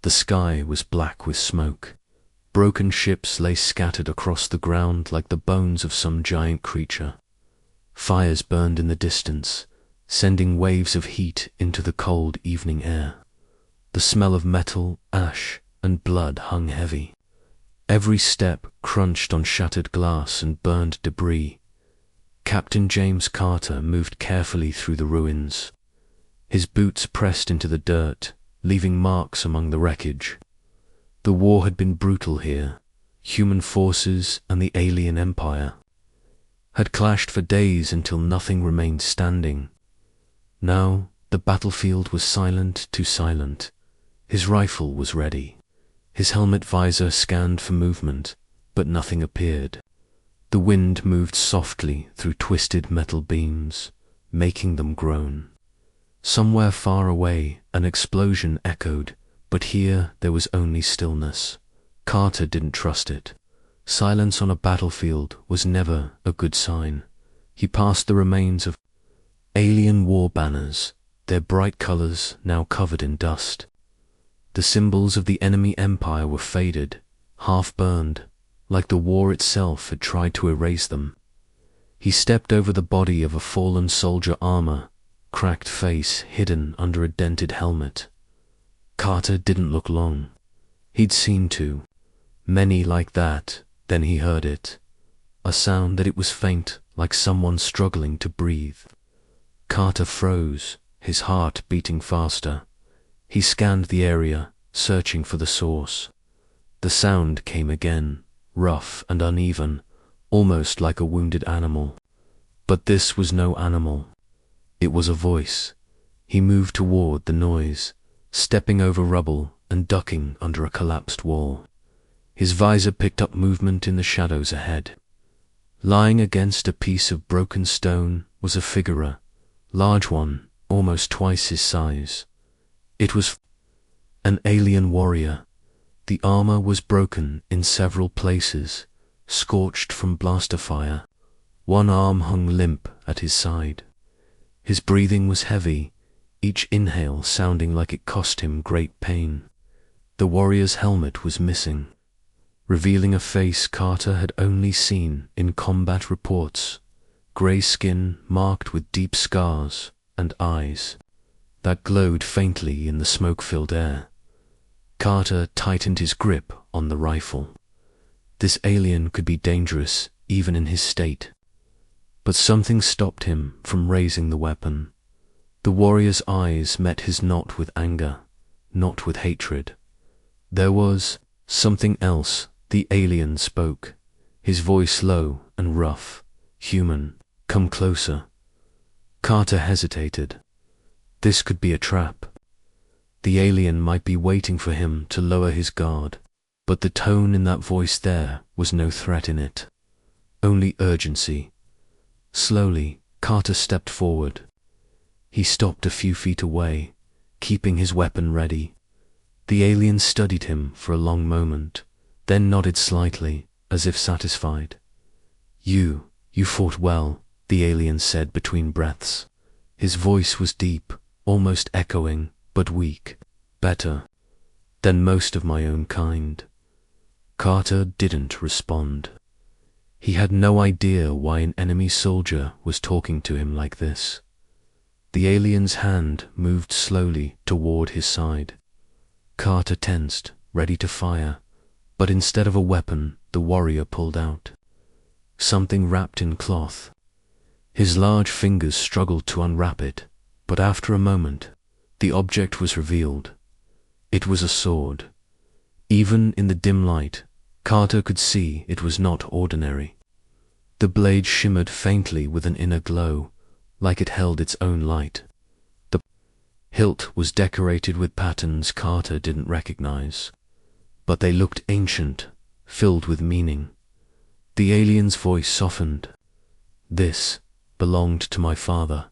The sky was black with smoke. Broken ships lay scattered across the ground like the bones of some giant creature. Fires burned in the distance, sending waves of heat into the cold evening air. The smell of metal, ash, and blood hung heavy. Every step crunched on shattered glass and burned debris. Captain James Carter moved carefully through the ruins. His boots pressed into the dirt, leaving marks among the wreckage. The war had been brutal here. Human forces and the alien empire had clashed for days until nothing remained standing. Now the battlefield was silent, too silent. His rifle was ready. His helmet visor scanned for movement, but nothing appeared. The wind moved softly through twisted metal beams, making them groan. Somewhere far away, an explosion echoed, but here there was only stillness. Carter didn't trust it. Silence on a battlefield was never a good sign. He passed the remains of alien war banners, their bright colors now covered in dust. The symbols of the enemy empire were faded, half-burned, like the war itself had tried to erase them. He stepped over the body of a fallen soldier, armor, cracked face hidden under a dented helmet. Carter didn't look long. He'd seen too many like that. Then he heard it. A sound that it was faint, like someone struggling to breathe. Carter froze, his heart beating faster. He scanned the area, searching for the source. The sound came again, rough and uneven, almost like a wounded animal. But this was no animal. It was a voice. He moved toward the noise, stepping over rubble and ducking under a collapsed wall. His visor picked up movement in the shadows ahead. Lying against a piece of broken stone was a figure, large one, almost twice his size. It was an alien warrior. The armor was broken in several places, scorched from blaster fire. One arm hung limp at his side. His breathing was heavy, each inhale sounding like it cost him great pain. The warrior's helmet was missing, revealing a face Carter had only seen in combat reports. Gray skin marked with deep scars and eyes that glowed faintly in the smoke-filled air. Carter tightened his grip on the rifle. This alien could be dangerous even in his state. But something stopped him from raising the weapon. The warrior's eyes met his not with anger, not with hatred. There was something else. The alien spoke, his voice low and rough. "Human, come closer." Carter hesitated. This could be a trap. The alien might be waiting for him to lower his guard, but the tone in that voice, there was no threat in it, only urgency. Slowly, Carter stepped forward. He stopped a few feet away, keeping his weapon ready. The alien studied him for a long moment, then nodded slightly, as if satisfied. You fought well," the alien said between breaths. His voice was deep, almost echoing, but weak. "Better than most of my own kind." Carter didn't respond. He had no idea why an enemy soldier was talking to him like this. The alien's hand moved slowly toward his side. Carter tensed, ready to fire, but instead of a weapon, the warrior pulled out something wrapped in cloth. His large fingers struggled to unwrap it, but after a moment, the object was revealed. It was a sword. Even in the dim light, Carter could see it was not ordinary. The blade shimmered faintly with an inner glow, like it held its own light. The hilt was decorated with patterns Carter didn't recognize, but they looked ancient, filled with meaning. The alien's voice softened. "This belonged to my father."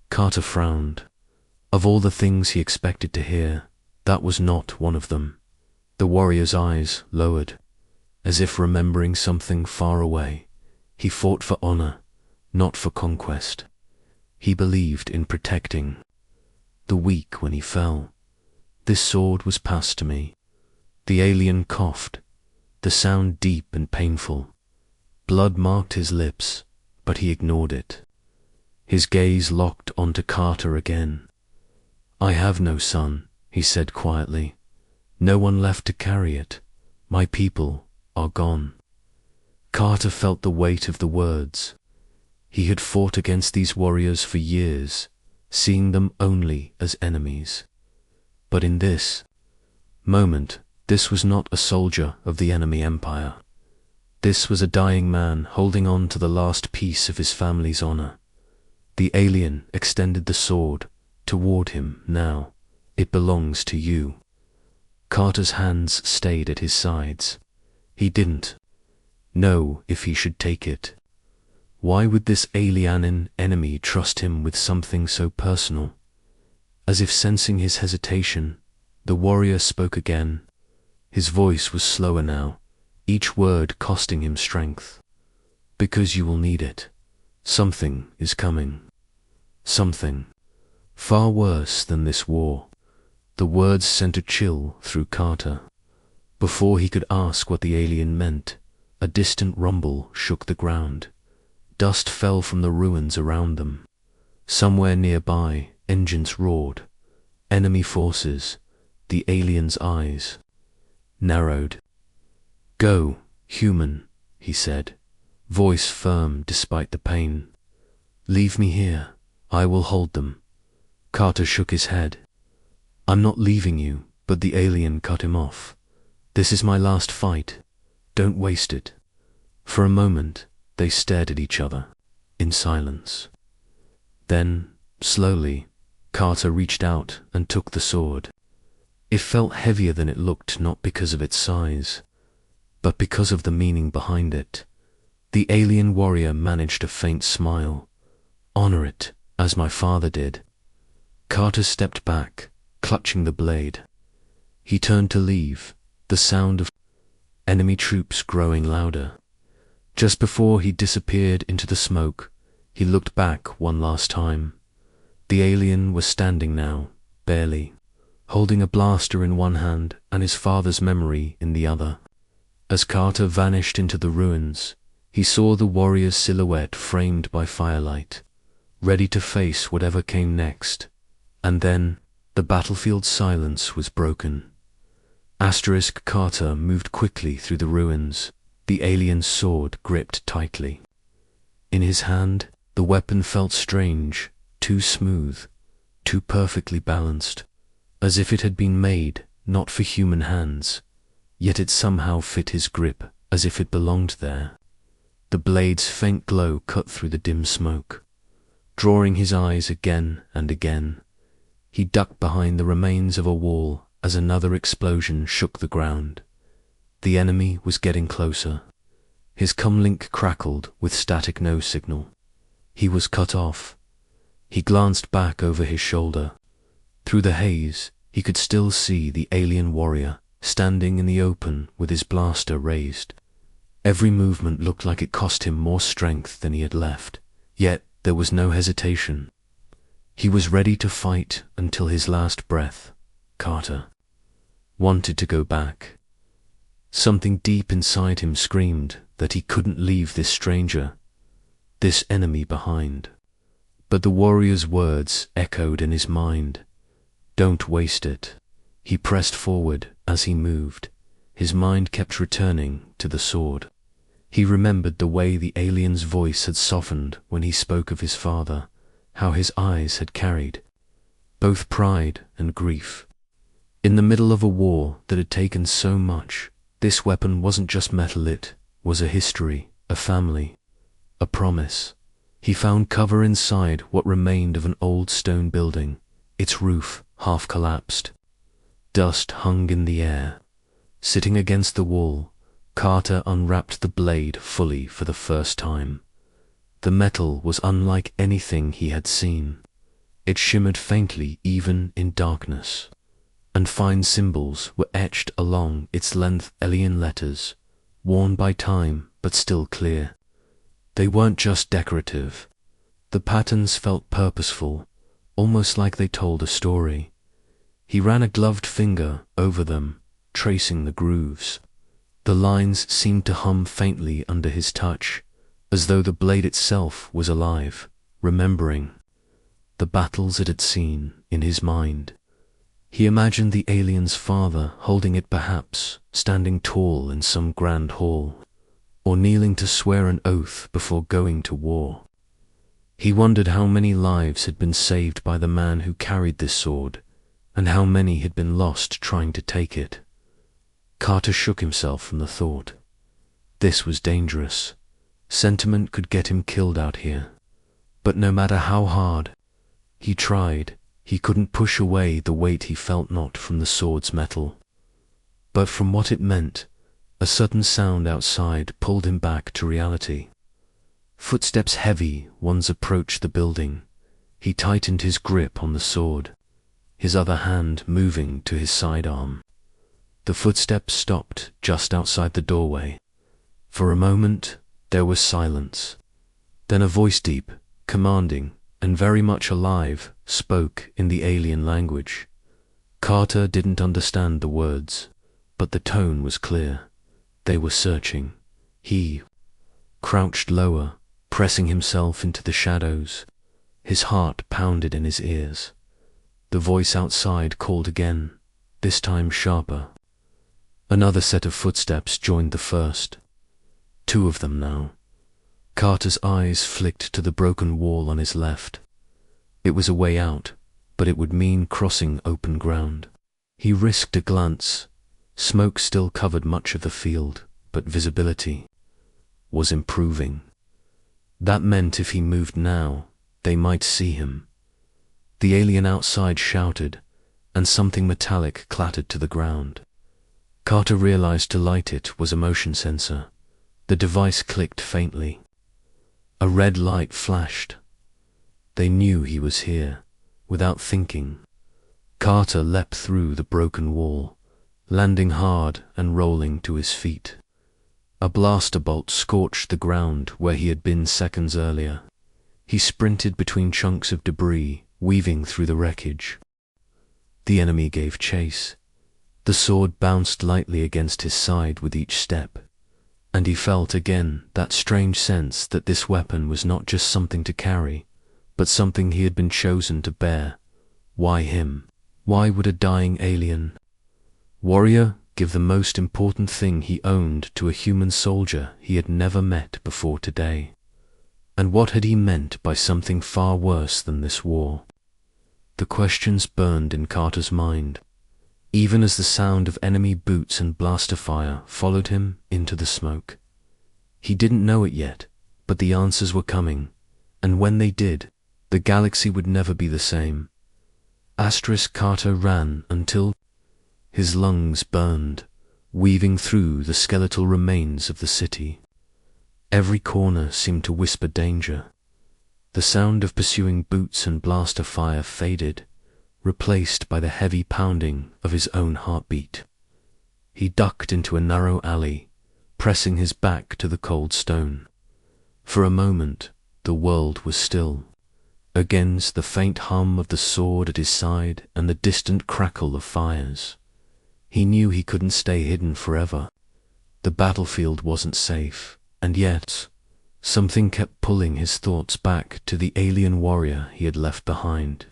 Carter frowned. Of all the things he expected to hear, that was not one of them. The warrior's eyes lowered, as if remembering something far away. He fought for honor, not for conquest. He believed in protecting the weak when he fell. This sword was passed to me. The alien coughed, the sound deep and painful. Blood marked his lips, but he ignored it. His gaze locked onto Carter again. I have no son, he said quietly. No one left to carry it. My people are gone. Carter felt the weight of the words. He had fought against these warriors for years, seeing them only as enemies. But in this moment, this was not a soldier of the enemy empire. This was a dying man holding on to the last piece of his family's honor. The alien extended the sword toward him now. It belongs to you. Carter's hands stayed at his sides. He didn't know if he should take it. Why would this alien enemy trust him with something so personal? As if sensing his hesitation, the warrior spoke again. His voice was slower now, each word costing him strength. Because you will need it. Something is coming. Something far worse than this war. The words sent a chill through Carter. Before he could ask what the alien meant, a distant rumble shook the ground. Dust fell from the ruins around them. Somewhere nearby, engines roared. Enemy forces. The alien's eyes narrowed. Go, human, he said, voice firm despite the pain. Leave me here. I will hold them. Carter shook his head. I'm not leaving you, but the alien cut him off. This is my last fight. Don't waste it. For a moment, they stared at each other, in silence. Then, slowly, Carter reached out and took the sword. It felt heavier than it looked, not because of its size, but because of the meaning behind it. The alien warrior managed a faint smile. Honor it, as my father did. Carter stepped back, clutching the blade. He turned to leave, the sound of enemy troops growing louder. Just before he disappeared into the smoke, he looked back one last time. The alien was standing now, barely, holding a blaster in one hand and his father's memory in the other. As Carter vanished into the ruins, he saw the warrior's silhouette framed by firelight, ready to face whatever came next. And then, the battlefield silence was broken. Carter moved quickly through the ruins, the alien's sword gripped tightly. In his hand, the weapon felt strange, too smooth, too perfectly balanced, as if it had been made not for human hands, yet it somehow fit his grip as if it belonged there. The blade's faint glow cut through the dim smoke. Drawing his eyes again and again, he ducked behind the remains of a wall as another explosion shook the ground. The enemy was getting closer. His comlink crackled with static no signal. He was cut off. He glanced back over his shoulder. Through the haze, he could still see the alien warrior standing in the open with his blaster raised. Every movement looked like it cost him more strength than he had left, yet there was no hesitation. He was ready to fight until his last breath. Carter wanted to go back. Something deep inside him screamed that he couldn't leave this stranger, this enemy behind. But the warrior's words echoed in his mind. Don't waste it. He pressed forward as he moved. His mind kept returning to the sword. He remembered the way the alien's voice had softened when he spoke of his father, how his eyes had carried both pride and grief. In the middle of a war that had taken so much, this weapon wasn't just metal, it was a history, a family, a promise. He found cover inside what remained of an old stone building, its roof half collapsed. Dust hung in the air. Sitting against the wall, Carter unwrapped the blade fully for the first time. The metal was unlike anything he had seen. It shimmered faintly even in darkness, and fine symbols were etched along its length, alien letters, worn by time but still clear. They weren't just decorative. The patterns felt purposeful, almost like they told a story. He ran a gloved finger over them, tracing the grooves. The lines seemed to hum faintly under his touch, as though the blade itself was alive, remembering the battles it had seen in his mind. He imagined the alien's father holding it, perhaps standing tall in some grand hall, or kneeling to swear an oath before going to war. He wondered how many lives had been saved by the man who carried this sword, and how many had been lost trying to take it. Carter shook himself from the thought. This was dangerous. Sentiment could get him killed out here. But no matter how hard he tried, he couldn't push away the weight he felt, not from the sword's metal, but from what it meant. A sudden sound outside pulled him back to reality. Footsteps, heavy ones, approached the building. He tightened his grip on the sword, his other hand moving to his sidearm. The footsteps stopped just outside the doorway. For a moment there was silence. Then a voice, deep, commanding, and very much alive, spoke in the alien language. Carter didn't understand the words, but the tone was clear. They were searching. He crouched lower, pressing himself into the shadows. His heart pounded in his ears. The voice outside called again, this time sharper. Another set of footsteps joined the first. 2 of them now. Carter's eyes flicked to the broken wall on his left. It was a way out, but it would mean crossing open ground. He risked a glance. Smoke still covered much of the field, but visibility was improving. That meant if he moved now, they might see him. The alien outside shouted, and something metallic clattered to the ground. Carter realized to light it was a motion sensor. The device clicked faintly. A red light flashed. They knew he was here. Without thinking, Carter leapt through the broken wall, landing hard and rolling to his feet. A blaster bolt scorched the ground where he had been seconds earlier. He sprinted between chunks of debris, weaving through the wreckage. The enemy gave chase. The sword bounced lightly against his side with each step, and he felt again that strange sense that this weapon was not just something to carry, but something he had been chosen to bear. Why him? Why would a dying alien warrior give the most important thing he owned to a human soldier he had never met before today? And what had he meant by something far worse than this war? The questions burned in Carter's mind, even as the sound of enemy boots and blaster fire followed him into the smoke. He didn't know it yet, but the answers were coming, and when they did, the galaxy would never be the same. Carter ran until his lungs burned, weaving through the skeletal remains of the city. Every corner seemed to whisper danger. The sound of pursuing boots and blaster fire faded, replaced by the heavy pounding of his own heartbeat. He ducked into a narrow alley, pressing his back to the cold stone. For a moment, the world was still. Against the faint hum of the sword at his side and the distant crackle of fires. He knew he couldn't stay hidden forever. The battlefield wasn't safe, and yet something kept pulling his thoughts back to the alien warrior he had left behind.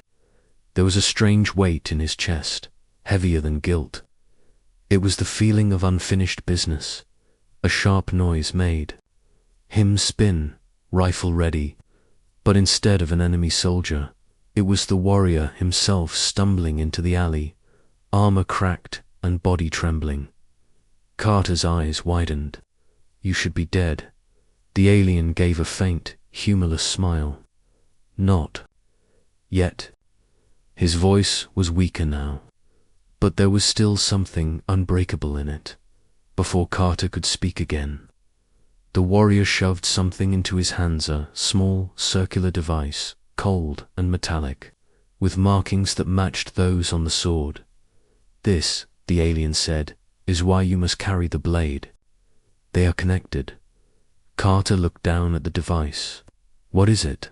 There was a strange weight in his chest, heavier than guilt. It was the feeling of unfinished business. A sharp noise made him spin, rifle ready, but instead of an enemy soldier, it was the warrior himself stumbling into the alley, armor cracked and body trembling. Carter's eyes widened. You should be dead. The alien gave a faint, humorless smile. Not yet. His voice was weaker now, but there was still something unbreakable in it. Before Carter could speak again, the warrior shoved something into his hands, a small, circular device, cold and metallic, with markings that matched those on the sword. This, the alien said, is why you must carry the blade. They are connected. Carter looked down at the device. What is it?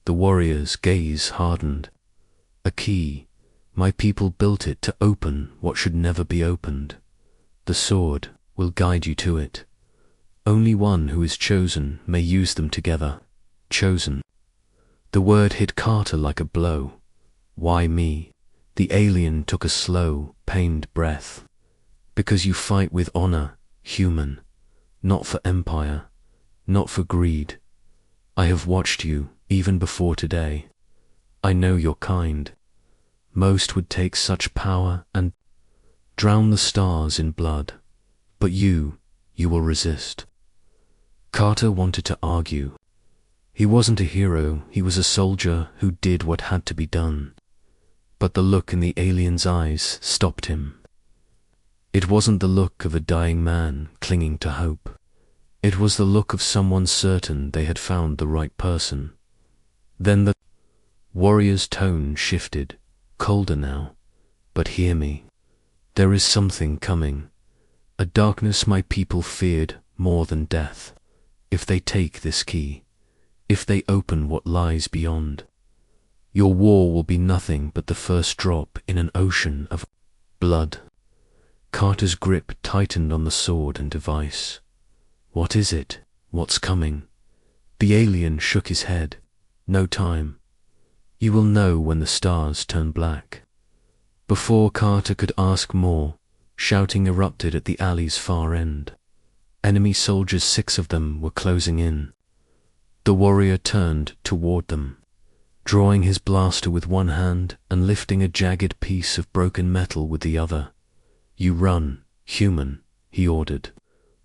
The warrior's gaze hardened. A key, My people built it to open what should never be opened. The sword will guide you to it. Only one who is chosen may use them together. Chosen. The word hit Carter like a blow. Why me? The alien took a slow, pained breath. Because you fight with honor, human. Not for empire. Not for greed. I have watched you, even before today. I know your kind. Most would take such power and drown the stars in blood. But you will resist. Carter wanted to argue. He wasn't a hero, he was a soldier who did what had to be done. But the look in the alien's eyes stopped him. It wasn't the look of a dying man clinging to hope. It was the look of someone certain they had found the right person. Then the warrior's tone shifted, colder now. But hear me. There is something coming. A darkness my people feared more than death. If they take this key, if they open what lies beyond, your war will be nothing but the first drop in an ocean of blood. Carter's grip tightened on the sword and device. What is it? What's coming? The alien shook his head. No time. You will know when the stars turn black. Before Carter could ask more, shouting erupted at the alley's far end. Enemy soldiers, 6 of them, were closing in. The warrior turned toward them, drawing his blaster with one hand and lifting a jagged piece of broken metal with the other. You run, human, he ordered.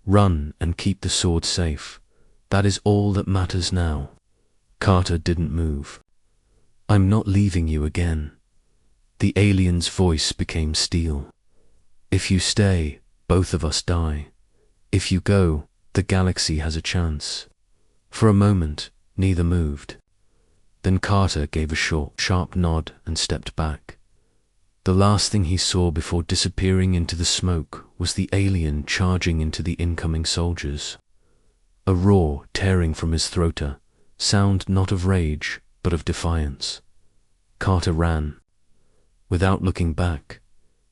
Run and keep the sword safe. That is all that matters now. Carter didn't move. I'm not leaving you again. The alien's voice became steel. If you stay, both of us die. If you go, the galaxy has a chance. For a moment, neither moved. Then Carter gave a short, sharp nod and stepped back. The last thing he saw before disappearing into the smoke was the alien charging into the incoming soldiers. A roar tearing from his throat, a sound not of rage, but of defiance. Carter ran. Without looking back.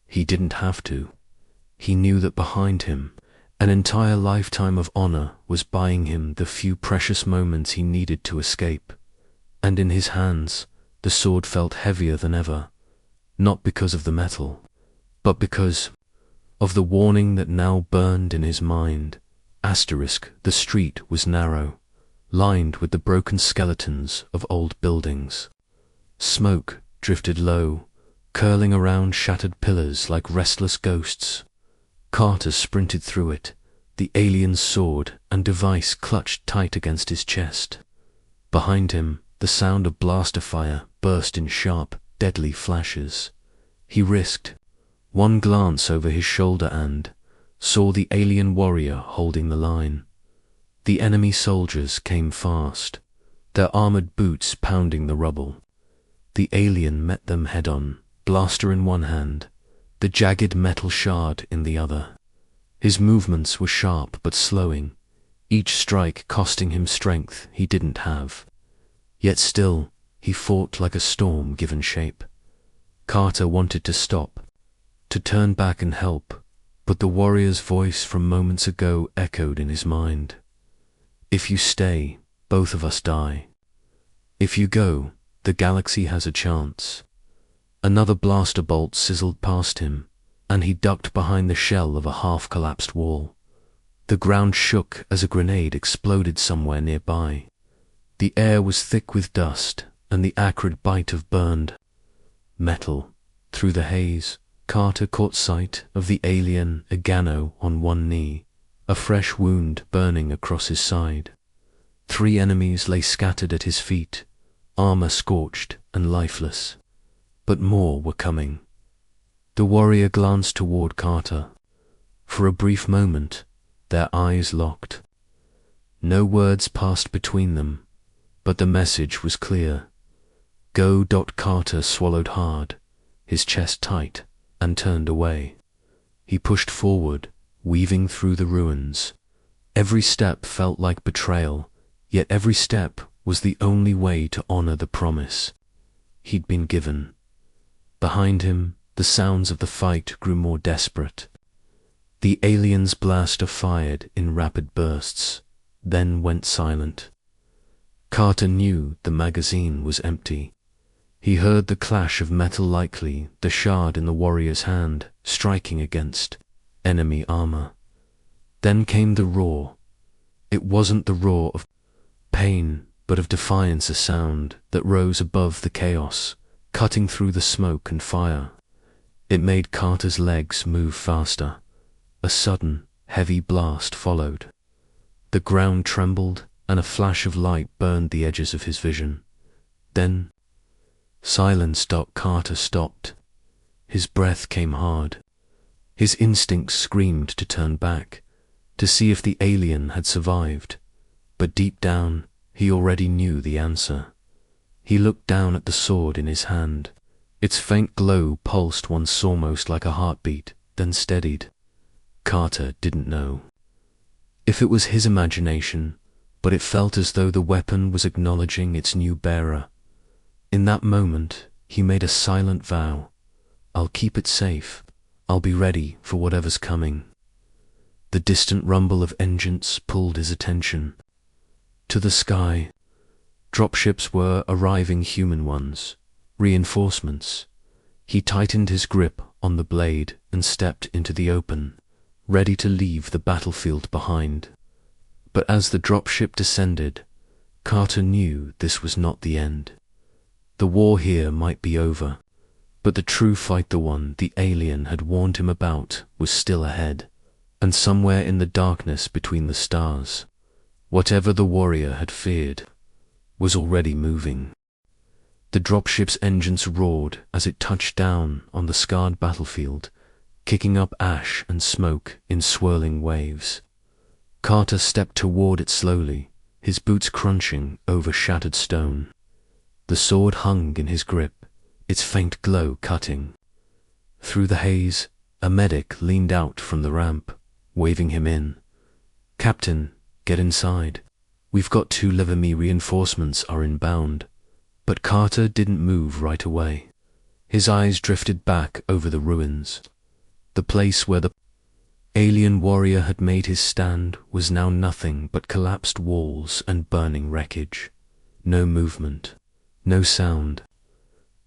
He didn't have to. He knew that behind him, an entire lifetime of honor was buying him the few precious moments he needed to escape. And in his hands, the sword felt heavier than ever, not because of the metal, but because of the warning that now burned in his mind. Asterisk, the street was narrow, lined with the broken skeletons of old buildings. Smoke drifted low, curling around shattered pillars like restless ghosts. Carter sprinted through it, the alien's sword and device clutched tight against his chest. Behind him, the sound of blaster fire burst in sharp, deadly flashes. He risked one glance over his shoulder and saw the alien warrior holding the line. The enemy soldiers came fast, their armored boots pounding the rubble. The alien met them head-on, blaster in one hand, the jagged metal shard in the other. His movements were sharp but slowing, each strike costing him strength he didn't have. Yet still, he fought like a storm given shape. Carter wanted to stop, to turn back and help, but the warrior's voice from moments ago echoed in his mind. If you stay, both of us die. If you go, the galaxy has a chance. Another blaster bolt sizzled past him, and he ducked behind the shell of a half-collapsed wall. The ground shook as a grenade exploded somewhere nearby. The air was thick with dust and the acrid bite of burned metal. Through the haze, Carter caught sight of the alien Agano on one knee, a fresh wound burning across his side. 3 enemies lay scattered at his feet, armor scorched and lifeless. But more were coming. The warrior glanced toward Carter. For a brief moment, their eyes locked. No words passed between them, but the message was clear. Go. Carter swallowed hard, his chest tight, and turned away. He pushed forward, weaving through the ruins. Every step felt like betrayal, yet every step was the only way to honor the promise he'd been given. Behind him, the sounds of the fight grew more desperate. The alien's blaster fired in rapid bursts, then went silent. Carter knew the magazine was empty. He heard the clash of metal, likely the shard in the warrior's hand, striking against enemy armor. Then came the roar. It wasn't the roar of pain, but of defiance, a sound that rose above the chaos, cutting through the smoke and fire. It made Carter's legs move faster. A sudden, heavy blast followed. The ground trembled, and a flash of light burned the edges of his vision. Then, silence. Carter stopped. His breath came hard. His instincts screamed to turn back, to see if the alien had survived. But deep down, he already knew the answer. He looked down at the sword in his hand. Its faint glow pulsed once, almost like a heartbeat, then steadied. Carter didn't know if it was his imagination, but it felt as though the weapon was acknowledging its new bearer. In that moment, he made a silent vow. I'll keep it safe. I'll be ready for whatever's coming. The distant rumble of engines pulled his attention. To the sky, dropships were arriving, human ones, reinforcements. He tightened his grip on the blade and stepped into the open, ready to leave the battlefield behind. But as the dropship descended, Carter knew this was not the end. The war here might be over, but the true fight, the one the alien had warned him about, was still ahead. And somewhere in the darkness between the stars, whatever the warrior had feared was already moving. The dropship's engines roared as it touched down on the scarred battlefield, kicking up ash and smoke in swirling waves. Carter stepped toward it slowly, his boots crunching over shattered stone. The sword hung in his grip, its faint glow cutting. Through the haze, a medic leaned out from the ramp, waving him in. Captain, get inside. We've got 2 Livami reinforcements are inbound. But Carter didn't move right away. His eyes drifted back over the ruins. The place where the alien warrior had made his stand was now nothing but collapsed walls and burning wreckage. No movement, no sound.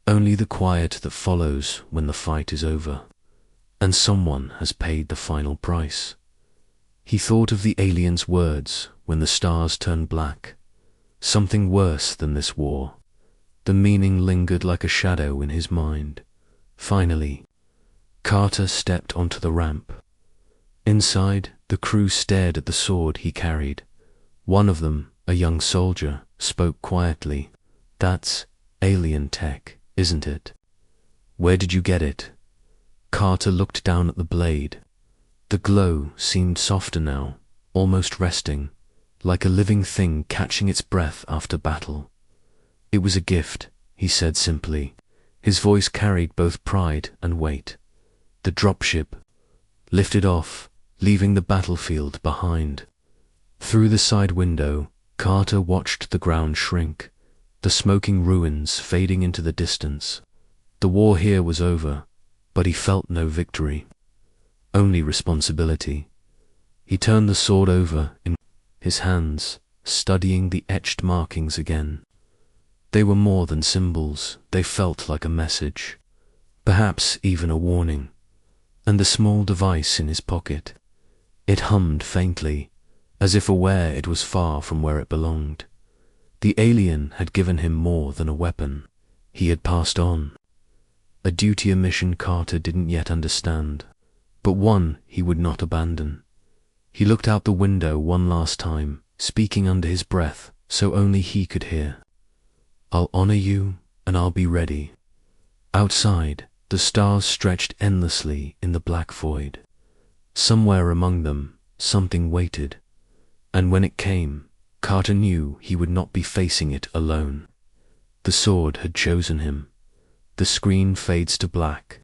Only the quiet that follows when the fight is over. And someone has paid the final price. He thought of the alien's words when the stars turned black. Something worse than this war. The meaning lingered like a shadow in his mind. Finally, Carter stepped onto the ramp. Inside, the crew stared at the sword he carried. One of them, a young soldier, spoke quietly. That's alien tech, isn't it? Where did you get it? Carter looked down at the blade. The glow seemed softer now, almost resting, like a living thing catching its breath after battle. It was a gift, he said simply. His voice carried both pride and weight. The dropship lifted off, leaving the battlefield behind. Through the side window, Carter watched the ground shrink, the smoking ruins fading into the distance. The war here was over, but he felt no victory, only responsibility. He turned the sword over in his hands, studying the etched markings again. They were more than symbols, they felt like a message, perhaps even a warning. And the small device in his pocket, it hummed faintly, as if aware it was far from where it belonged. The alien had given him more than a weapon. He had passed on. A duty, a mission Carter didn't yet understand, but one he would not abandon. He looked out the window one last time, speaking under his breath so only he could hear. I'll honor you, and I'll be ready. Outside, the stars stretched endlessly in the black void. Somewhere among them, something waited, and when it came, Carter knew he would not be facing it alone. The sword had chosen him. The screen fades to black,